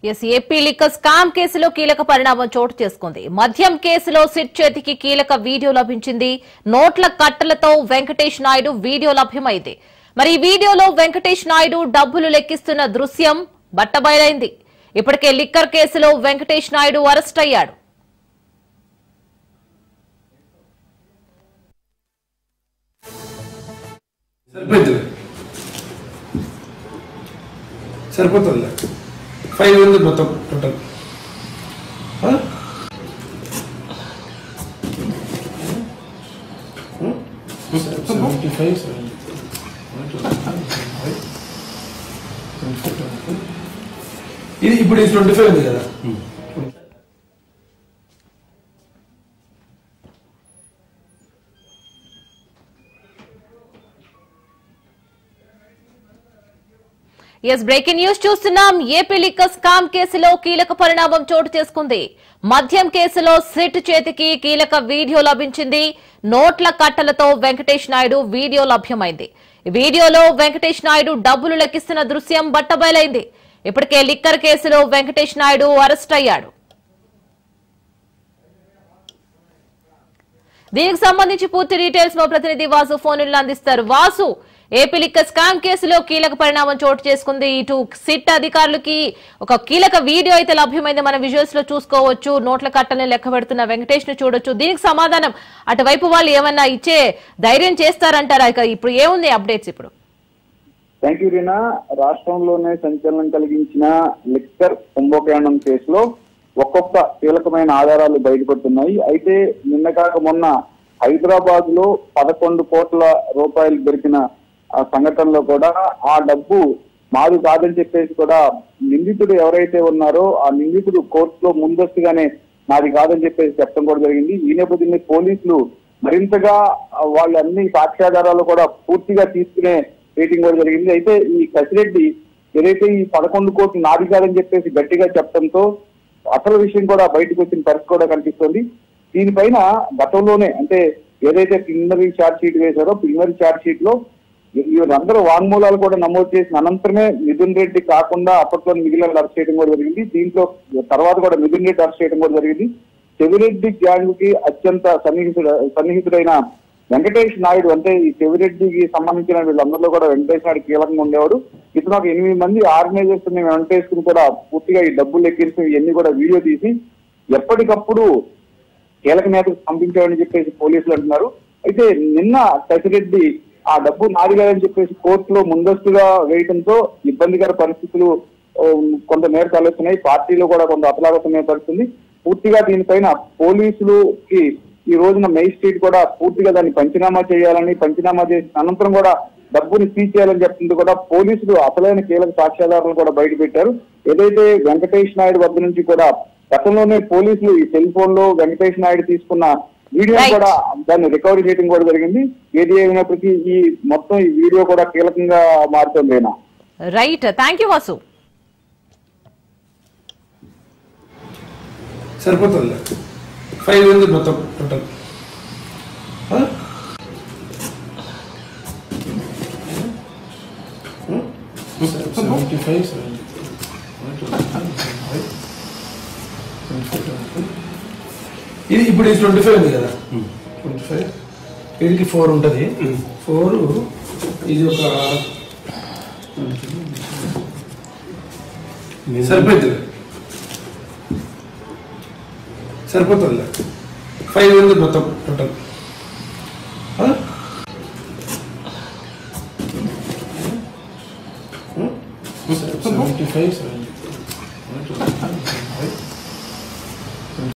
AP liquor scam కేసులో కీలక పరిణామం చోటు చేసుకుంది. మద్యం కేసులో సిట్ చేతికి కీలక వీడియో లభించింది. నోట్ల కట్టలతో వెంకటేష్ నాయుడు వీడియో లభ్యమైంది. మరి ఈ వీడియోలో వెంకటేష్ నాయుడు డబ్బులు లెక్కిస్తున్న దృశ్యం బట్టబయలైంది. ఇప్పటికే లిక్కర్ కేసులో వెంకటేష్ నాయుడు అరెస్ట్ అయ్యాడు. సరిపోతుంది 500 మొత్తం టోటల్. ఇది ఇప్పుడు 25 ఉంది కదా. బ్రేకింగ్ న్యూస్ చూస్తున్నాం. ఏపీ లిక్కర్ స్కామ్ కేసులో కీలక పరిణామం చోటు చేసుకుంది. మద్యం కేసులో సిట్ చేతికి కీలక వీడియో లభించింది. నోట్ల కట్టలతో వెంకటేష్ నాయుడు వీడియో లభ్యమైంది. ఈ వీడియోలో వెంకటేష్ నాయుడు డబ్బులు లెక్కిస్తున్న దృశ్యం బట్టబయలైంది. ఇప్పటికే లిక్కర్ కేసులో వెంకటేష్ నాయుడు అరెస్ట్ అయ్యాడు. దీనికి సంబంధించి పూర్తి డీటెయిల్స్ మా ప్రతినిధి వాసు ఫోన్ అందిస్తారు. వాసు, ఏపీ లిక్కర్ స్కామ్ కేసులో కీలక పరిణామం చోటు చేసుకుంది. ఇటు సిట్ అధికారులకి ఒక కీలక వీడియో అయితే లభ్యమైంది. మన విజువల్స్ లో చూసుకోవచ్చు. నోట్ల కట్టలను లెక్క పెడుతున్న వెంకటేష్ ను చూడొచ్చు. దీనికి సమాధానం అటువైపు వాళ్ళు ఏమన్నా ఇచ్చే ధైర్యం చేస్తారంటారా? ఇప్పుడు ఏముంది అప్డేట్స్? ఇప్పుడు థ్యాంక్ యూ రీనా. రాష్ట్రంలోనే సంచలనం కలిగించిన లిక్కర్ కుంభకోణం కేసులో ఒక్కొక్క కీలకమైన ఆధారాలు బయటపడుతున్నాయి. అయితే నిన్న కాక మొన్న హైదరాబాద్ లో 11 కోట్ల రూపాయలు దొరికిన ఆ సంఘటనలో కూడా ఆ డబ్బు మాది కాదని చెప్పేసి కూడా నిందితుడు ఎవరైతే ఉన్నారో ఆ నిందితుడు కోర్టులో ముందస్తుగానే నాది కాదని చెప్పేసి చెప్పడం కూడా జరిగింది. ఈ నేపథ్యంలో పోలీసులు మరింతగా వాళ్ళ అన్ని సాక్ష్యాధారాలు కూడా పూర్తిగా తీసుకునే రేటింగ్ కూడా జరిగింది. అయితే ఈ కసిరెడ్డి ఏదైతే ఈ 11 కోట్లు నాది కాదని చెప్పేసి గట్టిగా చెప్పడంతో అసలు విషయం కూడా బయటకు వచ్చిన పరిస్థితి కూడా కనిపిస్తుంది. దీనిపైన గతంలోనే అంటే ఏదైతే ప్రిలిమినరీ ఛార్జ్ షీట్ వేశారో ప్రిలిమినరీ ఛార్జ్ షీట్ లో వీళ్ళందరూ వాంగ్మూలాలు కూడా నమోదు చేసిన అనంతరమే మిథున్ రెడ్డి కాకుండా అప్పట్లో మిగిలిన అరెస్ట్ చేయడం కూడా జరిగింది. దీంట్లో తర్వాత కూడా మిథున్ రెడ్డి అరెస్ట్ చేయడం కూడా జరిగింది. చెవిరెడ్డి గ్యాంగ్ కి అత్యంత సన్నిహితుడైన వెంకటేష్ నాయుడు, అంటే ఈ చెవిరెడ్డికి సంబంధించిన వీళ్ళందరిలో కూడా వెంకటేష్ నాయుడు కీలకంగా ఉండేవాడు. ఇతను ఒక 8 మంది ఆర్గనైజర్స్ వెంకటేష్ కూడా పూర్తిగా ఈ డబ్బులు లెక్కించి ఇవన్నీ కూడా వీడియో తీసి ఎప్పటికప్పుడు కీలక నేతకు పంపించామని చెప్పేసి పోలీసులు అంటున్నారు. అయితే నిన్న కసిరెడ్డి ఆ డబ్బు నాది కాదని చెప్పేసి కోర్టులో ముందస్తుగా వేయడంతో ఇబ్బందికర పరిస్థితులు కొంత మేరకు తలెత్తున్నాయి. పార్టీలో కూడా కొంత అతలాకుతలమే పరిస్థితుంది. పూర్తిగా దీనిపైన పోలీసులకి ఈ రోజున మేజిస్ట్రేట్ కూడా పూర్తిగా దాన్ని పంచనామా చేయాలని, పంచనామా చేసిన అనంతరం కూడా డబ్బుని సీజ్ చేయాలని చెప్తుంది కూడా పోలీసులు అసలైన కీలక సాక్ష్యాధారాలను కూడా బయట పెట్టారు. ఏదైతే వెంకటేష్ నాయుడు వద్ద నుంచి కూడా గతంలోనే పోలీసులు ఈ సెల్ ఫోన్ లో వెంకటేష్ నాయుడు తీసుకున్న వీడియో కూడా దాన్ని రికవరీ చేయడం కూడా జరిగింది. ఏది అయినప్పటికీ ఈ మొత్తం ఈ వీడియో కూడా కీలకంగా మారుతుంది. Right, thank you Vasu. సరిపోతుంది 500 మొత్తం టోటల్. ఇది ఇప్పుడు 25 ఉంది కదా. 25 వీడికి 4 ఉంటుంది. 4 ఇది ఒక సరిపోతుంది 500 మొత్తం టోటల్. 75